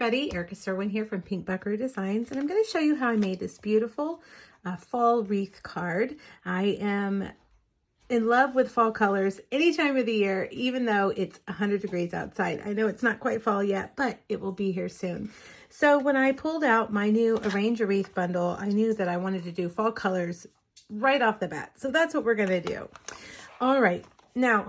everybody, Erica Serwin here from Pink Buckaroo Designs, and I'm going to show you how I made this beautiful fall wreath card. I am in love with fall colors any time of the year, even though it's 100 degrees outside. I know it's not quite fall yet, but it will be here soon. So when I pulled out my new Arrange A Wreath Bundle, I knew that I wanted to do fall colors right off the bat. So that's what we're going to do. All right, now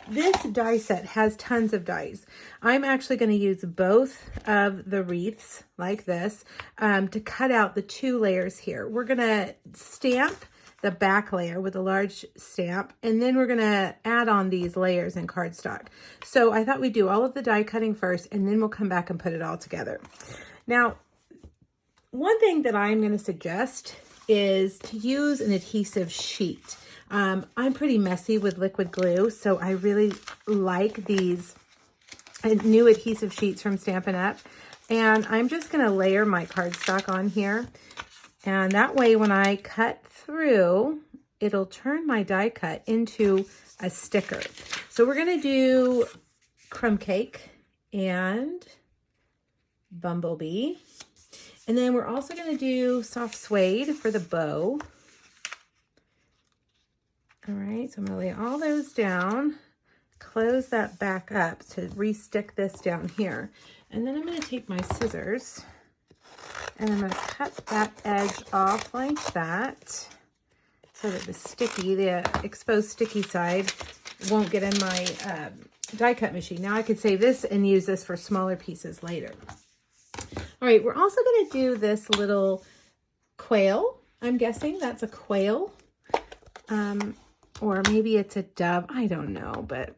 this die set has tons of dies. I'm actually going to use both of the wreaths like this to cut out the two layers here. We're going to stamp the back layer with a large stamp, and then we're going to add on these layers in cardstock. So I thought we'd do all of the die cutting first, and then we'll come back and put it all together. Now, one thing that I'm going to suggest is to use an adhesive sheet. I'm pretty messy with liquid glue, so I really like these new adhesive sheets from Stampin' Up. And I'm just going to layer my cardstock on here. And that way, when I cut through, it'll turn my die cut into a sticker. So we're going to do crumb cake and bumblebee. And then we're also going to do soft suede for the bow. All right, so I'm going to lay all those down, close that back up to re-stick this down here. And then I'm going to take my scissors and I'm going to cut that edge off like that so that the exposed sticky side won't get in my die cut machine. Now I could save this and use this for smaller pieces later. All right, we're also going to do this little quail. I'm guessing that's a quail. Or maybe it's a dove. I don't know, but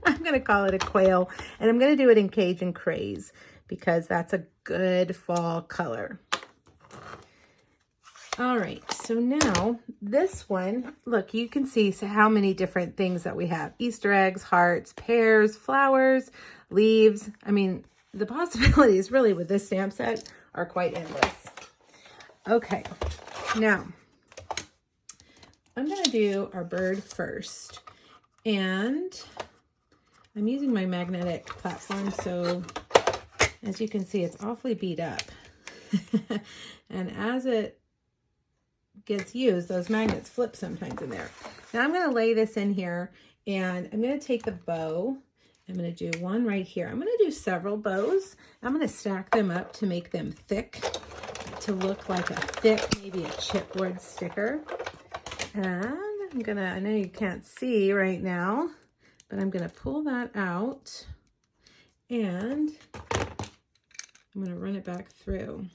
I'm going to call it a quail. And I'm going to do it in Cajun Craze because that's a good fall color. All right, so now this one, look, you can see how many different things that we have. Easter eggs, hearts, pears, flowers, leaves. I mean, the possibilities really with this stamp set are quite endless. Okay, now I'm going to do our bird first, and I'm using my magnetic platform, so as you can see, it's awfully beat up. And as it gets used, those magnets flip sometimes in there. Now I'm going to lay this in here, and I'm going to take the bow. I'm going to do one right here. I'm going to do several bows. I'm going to stack them up to make them thick, to look like a thick, maybe a chipboard sticker. And I'm gonna, I know you can't see right now, but I'm gonna pull that out and I'm gonna run it back through.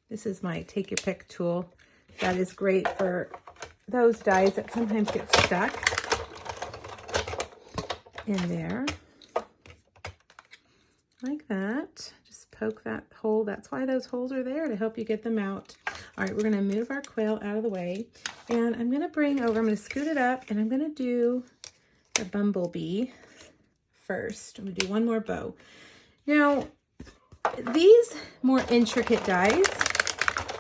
This is my take your pick tool. That is great for those dies that sometimes get stuck in there. Like that. Just poke that hole. That's why those holes are there, to help you get them out. All right, we're gonna move our quail out of the way. And I'm going to I'm going to scoot it up, and I'm going to do the bumblebee first. I'm going to do one more bow. Now, these more intricate dies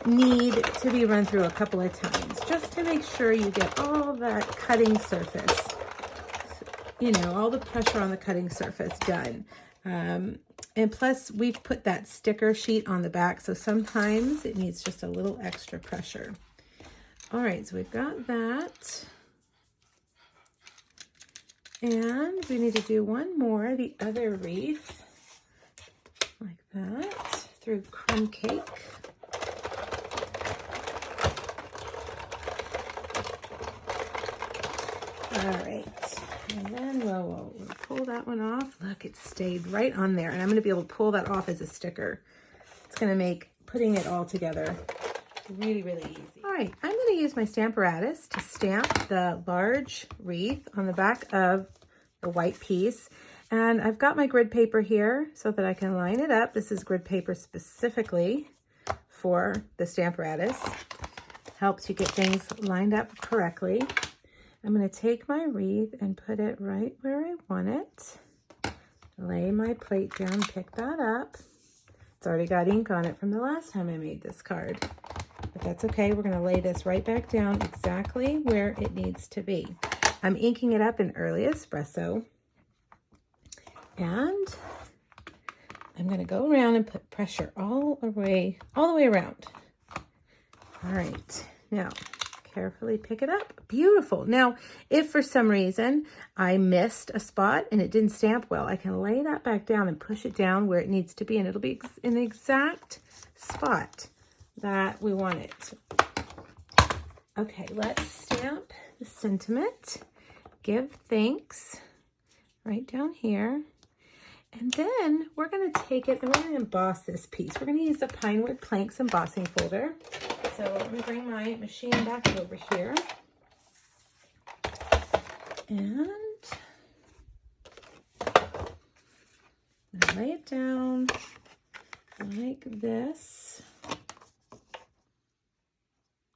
need to be run through a couple of times just to make sure you get all that cutting surface, you know, all the pressure on the cutting surface done. And plus, we've put that sticker sheet on the back, so sometimes it needs just a little extra pressure. All right, so we've got that. And we need to do one more, the other wreath, like that, through crumb cake. All right, and then we'll pull that one off. Look, it stayed right on there, and I'm gonna be able to pull that off as a sticker. It's gonna make putting it all together really, really easy. All right, I'm going to use my Stamparatus to stamp the large wreath on the back of the white piece. And I've got my grid paper here so that I can line it up. This is grid paper specifically for the Stamparatus. Helps you get things lined up correctly. I'm going to take my wreath and put it right where I want it. Lay my plate down, pick that up. It's already got ink on it from the last time I made this card. But that's okay. We're going to lay this right back down exactly where it needs to be. I'm inking it up in early espresso. And I'm going to go around and put pressure all the way around. All right, now carefully pick it up. Beautiful. Now, if for some reason I missed a spot and it didn't stamp well, I can lay that back down and push it down where it needs to be, and it'll be in the exact spot that we want it. Okay, let's stamp the sentiment. Give thanks right down here. And then we're going to take it and we're going to emboss this piece. We're going to use the Pinewood Planks embossing folder. So I'm going to bring my machine back over here. And I'm going to lay it down like this.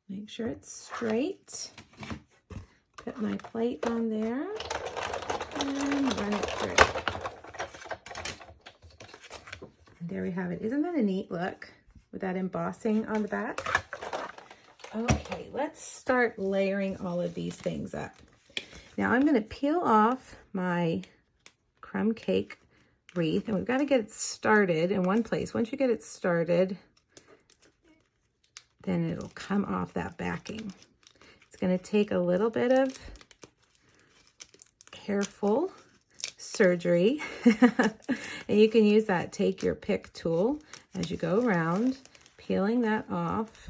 Make sure it's straight. Put my plate on there and run it through. And there we have it. Isn't that a neat look with that embossing on the back? Okay, let's start layering all of these things up. Now I'm going to peel off my crumb cake wreath, and we've got to get it started in one place. Once you get it started, then it'll come off that backing. It's going to take a little bit of careful surgery. And you can use that take your pick tool as you go around, peeling that off.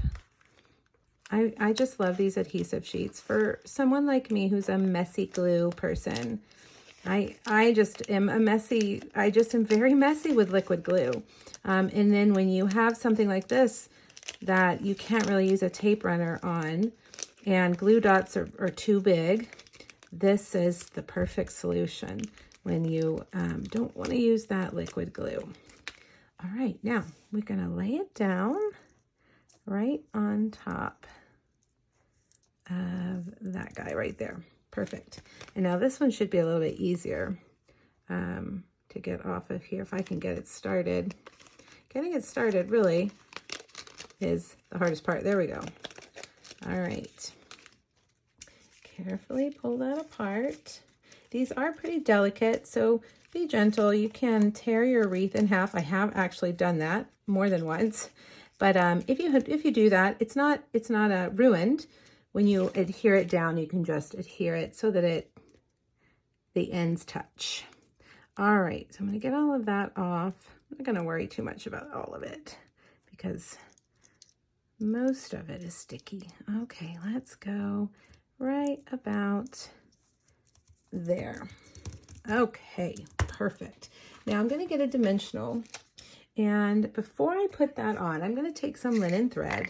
I just love these adhesive sheets. For someone like me who's a messy glue person, I just am very messy with liquid glue. And then when you have something like this that you can't really use a tape runner on, and glue dots are too big, this is the perfect solution when you don't want to use that liquid glue. All right, now we're going to lay it down right on top of that guy right there. Perfect. And now this one should be a little bit easier to get off of here if I can get it started. Getting it started really is the hardest part. There we go. All right. Carefully pull that apart. These are pretty delicate, so be gentle. You can tear your wreath in half. I have actually done that more than once. But if you do that, it's not ruined. When you adhere it down, you can just adhere it so that the ends touch. All right, so I'm going to get all of that off. I'm not going to worry too much about all of it because most of it is sticky. Okay, let's go right about there. Okay, perfect. Now I'm going to get a dimensional, and before I put that on, I'm going to take some linen thread.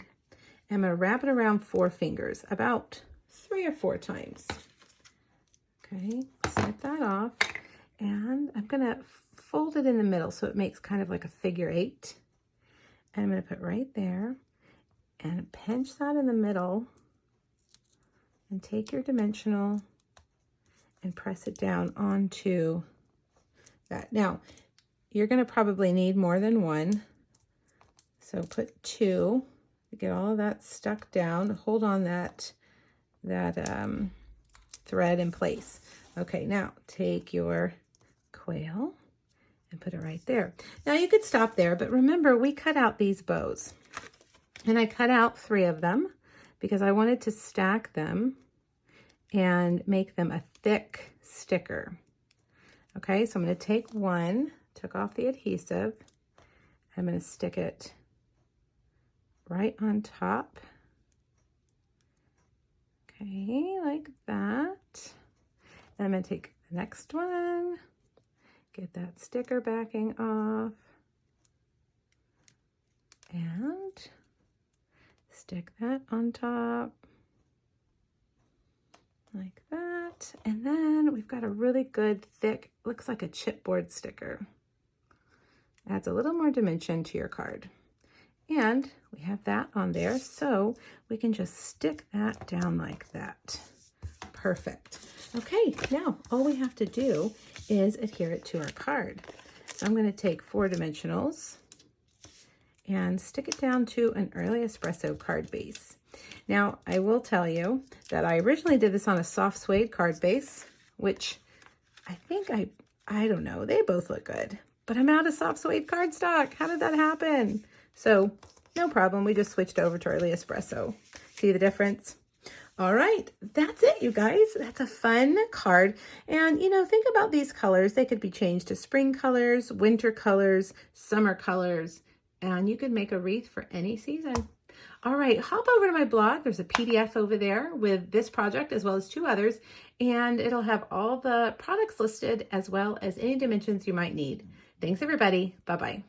I'm going to wrap it around 4 fingers, about 3 or 4 times. Okay, snip that off, and I'm going to fold it in the middle so it makes kind of like a figure 8. And I'm going to put right there and pinch that in the middle and take your dimensional and press it down onto that. Now, you're going to probably need more than 1, so put 2. Get all of that stuck down. Hold on that thread in place. Okay, now take your quail and put it right there. Now you could stop there, but remember we cut out these bows, and I cut out 3 of them because I wanted to stack them and make them a thick sticker. Okay, so I'm going to take one, took off the adhesive, I'm going to stick it right on top. Okay, like that. And I'm going to take the next one, get that sticker backing off, and stick that on top like that. And then we've got a really good thick, looks like a chipboard sticker. Adds a little more dimension to your card. And we have that on there, so we can just stick that down like that. Perfect. Okay, now all we have to do is adhere it to our card. So I'm going to take 4 dimensionals and stick it down to an early espresso card base. Now, I will tell you that I originally did this on a soft suede card base, which I think I don't know, they both look good. but I'm out of soft suede cardstock. How did that happen? So no problem. We just switched over to early espresso. See the difference? All right, that's it, you guys. That's a fun card. And, you know, think about these colors. They could be changed to spring colors, winter colors, summer colors, and you could make a wreath for any season. All right, hop over to my blog. There's a PDF over there with this project as well as 2 others, and it'll have all the products listed as well as any dimensions you might need. Thanks, everybody. Bye-bye.